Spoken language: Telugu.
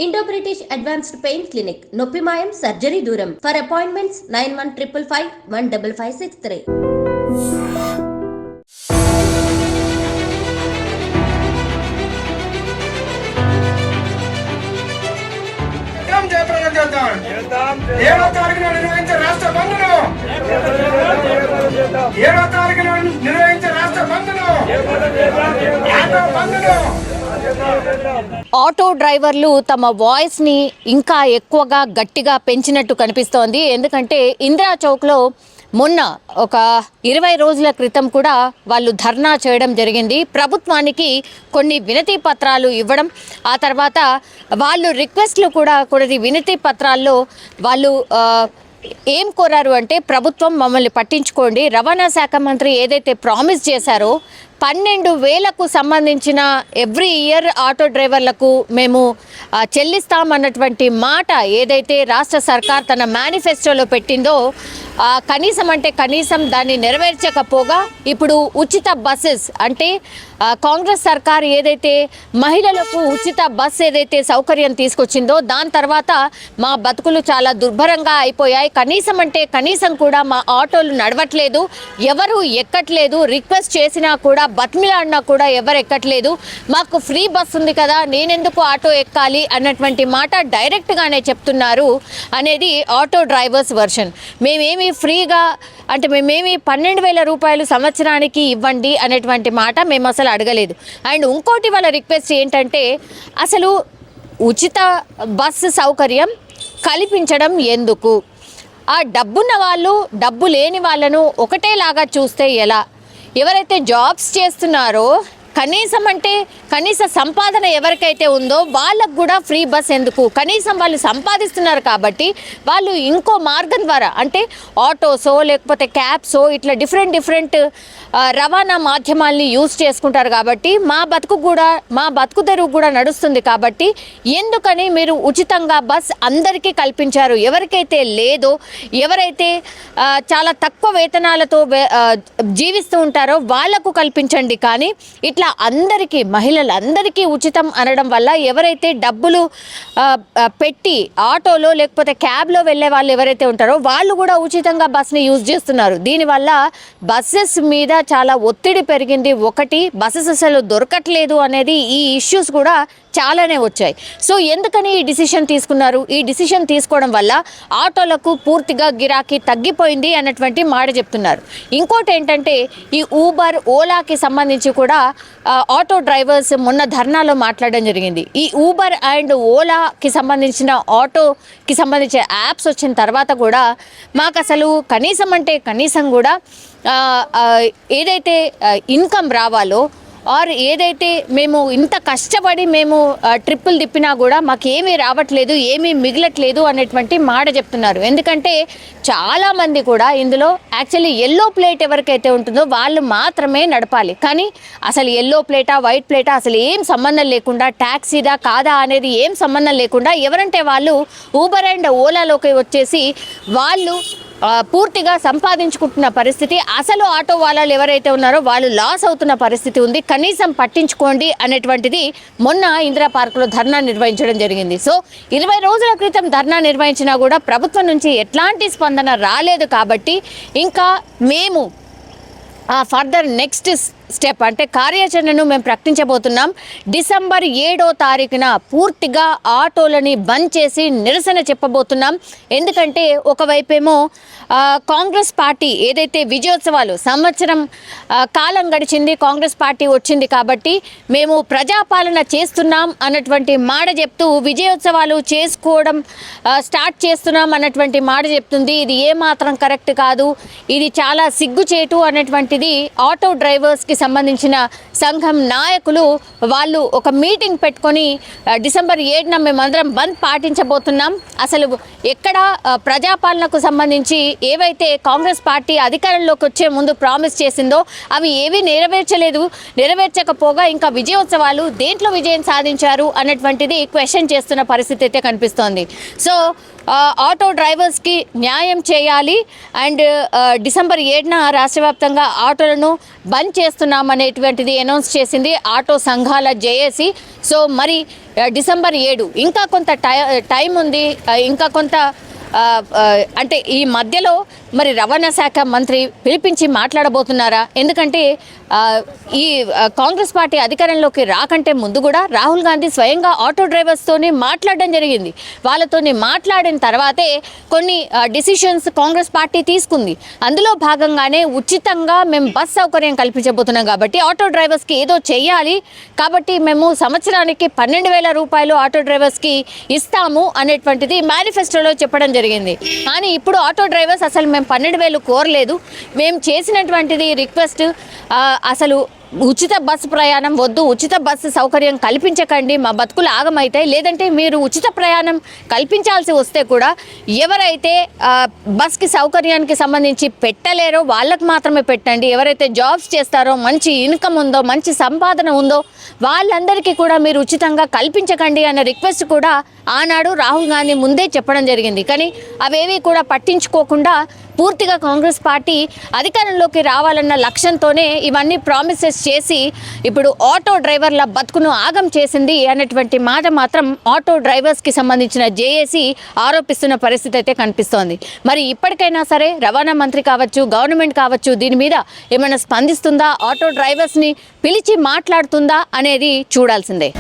Indo British advanced pain clinic నొప్పి మాయం సర్జరీ దూరం. For appointments 9155515563. ఆటో డ్రైవర్లు తమ వాయిస్ ని ఇంకా ఎక్కువగా గట్టిగా పెంచినట్టు కనిపిస్తోంది. ఎందుకంటే ఇందిరా చౌక్లో మొన్న ఒక 20 రోజుల క్రితం కూడా వాళ్ళు ధర్నా చేయడం జరిగింది. ప్రభుత్వానికి కొన్ని వినతి పత్రాలు ఇవ్వడం, ఆ తర్వాత వాళ్ళు రిక్వెస్ట్లు కూడా కొన్ని వినతి పత్రాల్లో వాళ్ళు ఏం కోరారు అంటే, ప్రభుత్వం మమ్మల్ని పట్టించుకోండి, రవాణా శాఖ మంత్రి ఏదైతే ప్రామిస్ చేశారో 12,000కు సంబంధించిన ఎవ్రీ ఇయర్ ఆటో డ్రైవర్లకు మేము చెల్లిస్తామన్నటువంటి మాట ఏదైతే రాష్ట్ర సర్కార్ తన మేనిఫెస్టోలో పెట్టిందో కనీసం అంటే కనీసం దాన్ని నెరవేర్చకపోగా ఇప్పుడు ఉచిత బస్సెస్ అంటే కాంగ్రెస్ సర్కార్ ఏదైతే మహిళలకు ఉచిత బస్ ఏదైతే సౌకర్యం తీసుకొచ్చిందో దాని తర్వాత మా బతుకులు చాలా దుర్భరంగా అయిపోయాయి, కనీసం అంటే కనీసం కూడా మా ఆటోలు నడవట్లేదు, ఎవరు ఎక్కట్లేదు, రిక్వెస్ట్ చేసినా కూడా బతిమిలాడినా కూడా ఎవరు ఎక్కట్లేదు, మాకు ఫ్రీ బస్ ఉంది కదా నేనెందుకు ఆటో ఎక్కాలి అన్నటువంటి మాట డైరెక్ట్గానే చెప్తున్నారు అనేది ఆటో డ్రైవర్స్ వర్షన్. మేమేమి ఫ్రీగా అంటే మేమేమి 12,000 రూపాయలు సంవత్సరానికి ఇవ్వండి అనేటువంటి మాట మేము అసలు అడగలేదు. అండ్ ఇంకోటి వాళ్ళ రిక్వెస్ట్ ఏంటంటే, అసలు ఉచిత బస్సు సౌకర్యం కల్పించడం ఎందుకు? ఆ డబ్బున్న వాళ్ళు డబ్బు లేని వాళ్ళను ఒకటేలాగా చూస్తే ఎలా? ఎవరైతే జాబ్స్ చేస్తున్నారో కనీసం అంటే కనీస సంపాదన ఎవరికైతే ఉందో వాళ్ళకు కూడా ఫ్రీ బస్ ఎందుకు? కనీసం వాళ్ళు సంపాదిస్తున్నారు కాబట్టి వాళ్ళు ఇంకో మార్గం ద్వారా అంటే ఆటోసో లేకపోతే క్యాబ్సో ఇట్లా డిఫరెంట్ రవాణా మాధ్యమాల్ని యూజ్ చేసుకుంటారు కాబట్టి మా బతుకు తెరువు కూడా నడుస్తుంది కాబట్టి ఎందుకని మీరు ఉచితంగా బస్ అందరికీ కల్పించారు? ఎవరికైతే లేదో, ఎవరైతే చాలా తక్కువ వేతనాలతో జీవిస్తూ ఉంటారో వాళ్లకు కల్పించండి. కానీ ఇట్లా అందరికీ మహిళలందరికీ ఉచితం అనడం వల్ల ఎవరైతే డబ్బులు పెట్టి ఆటోలో లేకపోతే క్యాబ్లో వెళ్ళే వాళ్ళు ఎవరైతే ఉంటారో వాళ్ళు కూడా ఉచితంగా బస్ని యూజ్ చేస్తున్నారు. దీనివల్ల బస్సెస్ మీద చాలా ఒత్తిడి పెరిగింది. ఒకటి, బస్సెస్ అసలు దొరకట్లేదు అనేది ఈ ఇష్యూస్ కూడా చాలానే వచ్చాయి. సో ఎందుకని ఈ డిసిషన్ తీసుకున్నారు? ఈ డిసిషన్ తీసుకోవడం వల్ల ఆటోలకు పూర్తిగా గిరాకీ తగ్గిపోయింది అన్నటువంటి మాట చెప్తున్నారు. ఇంకోటి ఏంటంటే, ఈ ఊబర్ ఓలాకి సంబంధించి కూడా ఆటో డ్రైవర్స్ మొన్న ధర్నాలో మాట్లాడడం జరిగింది. ఈ ఊబర్ అండ్ ఓలాకి సంబంధించిన ఆటోకి సంబంధించిన యాప్స్ వచ్చిన తర్వాత కూడా మాకు అసలు కనీసం అంటే కనీసం కూడా ఏదైతే ఇన్కమ్ రావాలో ఆర్ ఏదైతే మేము ఇంత కష్టపడి మేము ట్రిప్పులు తిప్పినా కూడా మాకేమీ రావట్లేదు, ఏమీ మిగలట్లేదు అనేటువంటి మాట చెప్తున్నారు. ఎందుకంటే చాలామంది కూడా ఇందులో యాక్చువల్లీ ఎల్లో ప్లేట్ ఎవరికైతే ఉంటుందో వాళ్ళు మాత్రమే నడపాలి. కానీ అసలు ఎల్లో ప్లేటా వైట్ ప్లేటా అసలు ఏం సంబంధం లేకుండా, ట్యాక్సీదా కాదా అనేది ఏం సంబంధం లేకుండా ఎవరంటే వాళ్ళు ఊబర్ అండ్ ఓలాలోకి వచ్చేసి వాళ్ళు పూర్తిగా సంపాదించుకుంటున్న పరిస్థితి. అసలు ఆటో వాళ్ళు ఎవరైతే ఉన్నారో వాళ్ళు లాస్ అవుతున్న పరిస్థితి ఉంది. కనీసం పట్టించుకోండి అనేటువంటిది మొన్న ఇందిరా పార్కులో ధర్నా నిర్వహించడం జరిగింది. సో 20 రోజుల క్రితం ధర్నా నిర్వహించినా కూడా ప్రభుత్వం నుంచి ఎట్లాంటి స్పందన రాలేదు. కాబట్టి ఇంకా మేము ఫర్దర్ నెక్స్ట్ స్టెప్ అంటే కార్యాచరణను మేము ప్రకటించబోతున్నాం. డిసెంబర్ 7వ తారీఖున పూర్తిగా ఆటోలని బంద్ చేసి నిరసన చెప్పబోతున్నాం. ఎందుకంటే ఒకవైపేమో కాంగ్రెస్ పార్టీ ఏదైతే విజయోత్సవాలు సంవత్సరం కాలం గడిచింది, కాంగ్రెస్ పార్టీ వచ్చింది కాబట్టి మేము ప్రజాపాలన చేస్తున్నాం అన్నటువంటి మాట చెప్తూ విజయోత్సవాలు చేసుకోవడం స్టార్ట్ చేస్తున్నాం అన్నటువంటి మాట చెప్తుంది. ఇది ఏమాత్రం కరెక్ట్ కాదు, ఇది చాలా సిగ్గుచేటు అన్నటువంటిది ఆటో డ్రైవర్స్కి సంబంధించిన సంఘం నాయకులు వాళ్ళు ఒక మీటింగ్ పెట్టుకొని డిసెంబర్ 7న మేమందరం బంద్ పాటించబోతున్నాం. అసలు ఎక్కడ ప్రజాపాలనకు సంబంధించి ఏవైతే కాంగ్రెస్ పార్టీ అధికారంలోకి వచ్చే ముందు ప్రామిస్ చేసిందో అవి ఏవి నెరవేర్చకపోగా ఇంకా విజయోత్సవాలు దేంట్లో విజయం సాధించారు అన్నటువంటిది క్వశ్చన్ చేస్తున్న పరిస్థితి అయితే కనిపిస్తోంది. సో ఆటో డ్రైవర్స్కి న్యాయం చేయాలి అండ్ డిసెంబర్ 7న రాష్ట్ర వ్యాప్తంగా ఆటోలను బంద్ చేస్తున్న చేస్తున్నామనేటువంటిది అనౌన్స్ చేసింది ఆటో సంఘాల జేఏసీ. సో మరి డిసెంబర్ 7 ఇంకా కొంత టైం ఉంది, ఇంకా కొంత అంటే ఈ మధ్యలో మరి రవాణా శాఖ మంత్రి పిలిపించి మాట్లాడబోతున్నారా? ఎందుకంటే ఈ కాంగ్రెస్ పార్టీ అధికారంలోకి రాకంటే ముందు కూడా రాహుల్ గాంధీ స్వయంగా ఆటో డ్రైవర్స్తోని మాట్లాడడం జరిగింది. వాళ్ళతోని మాట్లాడిన తర్వాతే కొన్ని డిసిషన్స్ కాంగ్రెస్ పార్టీ తీసుకుంది. అందులో భాగంగానే ఉచితంగా మేము బస్ సౌకర్యం కల్పించబోతున్నాం కాబట్టి ఆటో డ్రైవర్స్కి ఏదో చెయ్యాలి, కాబట్టి మేము సంవత్సరానికి 12,000 రూపాయలు ఆటో డ్రైవర్స్కి ఇస్తాము అనేటువంటిది మేనిఫెస్టోలో చెప్పడం జరిగింది. కానీ ఇప్పుడు ఆటో డ్రైవర్స్ అసలు మేము 12,000 కోరలేదు, మేము చేసినటువంటిది రిక్వెస్ట్ అసలు ఉచిత బస్సు ప్రయాణం వద్దు, ఉచిత బస్సు సౌకర్యం కల్పించకండి, మా బతుకులు ఆగమైతాయి, లేదంటే మీరు ఉచిత ప్రయాణం కల్పించాల్సి వస్తే కూడా ఎవరైతే బస్కి సౌకర్యానికి సంబంధించి పెట్టలేరో వాళ్ళకు మాత్రమే పెట్టండి, ఎవరైతే జాబ్స్ చేస్తారో, మంచి ఇన్కమ్ ఉందో, మంచి సంపాదన ఉందో వాళ్ళందరికీ కూడా మీరు ఉచితంగా కల్పించకండి అన్న రిక్వెస్ట్ కూడా ఆనాడు రాహుల్ గాంధీ ముందే చెప్పడం జరిగింది. కానీ అవేవి కూడా పట్టించుకోకుండా పూర్తిగా కాంగ్రెస్ పార్టీ అధికారంలోకి రావాలన్న లక్ష్యంతోనే ఇవన్నీ ప్రామిసెస్ చేసి ఇప్పుడు ఆటో డ్రైవర్ల బతుకును ఆగం చేసింది అన్నటువంటి మాట మాత్రం ఆటో డ్రైవర్స్కి సంబంధించిన జేఏసీ ఆరోపిస్తున్న పరిస్థితి అయితే కనిపిస్తోంది. మరి ఇప్పటికైనా సరే రవాణా మంత్రి కావచ్చు, గవర్నమెంట్ కావచ్చు, దీని మీద ఏమైనా స్పందిస్తుందా, ఆటో డ్రైవర్స్ని పిలిచి మాట్లాడుతుందా అనేది చూడాల్సిందే.